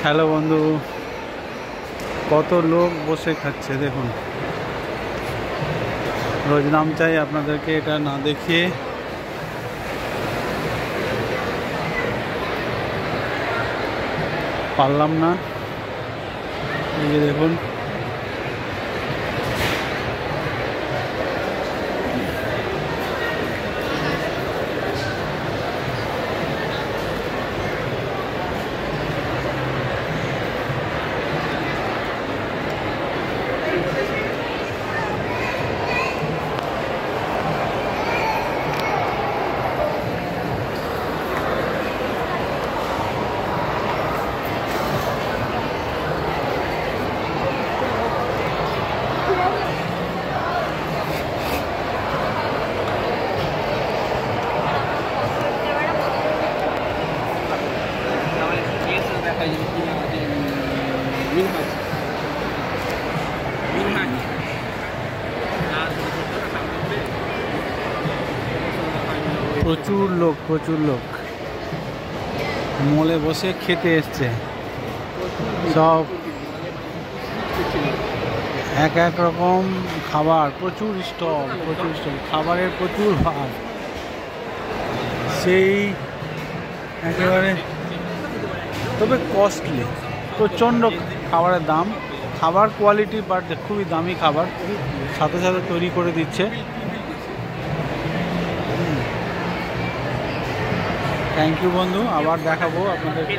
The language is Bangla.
হ্যালো বন্ধু, কত লোক বসে খাচ্ছে দেখুন। রোজ নাম চাই আপনাদেরকে এটা না দেখিয়ে। পারলাম না, এই যে দেখুন। প্রচুর লোক মলে বসে খেতে এসছে। সব এক রকম খাবার, প্রচুর স্টল, খাবারের প্রচুর ভাগ। সেই একেবারে, তবে কস্টলি, প্রচণ্ড খাবারের দাম। খাবার কোয়ালিটি, বাট খুবই দামি খাবার, সাথে সাথে তৈরি করে দিচ্ছে। থ্যাংক ইউ বন্ধু, আবার দেখাবো আপনাদেরকে।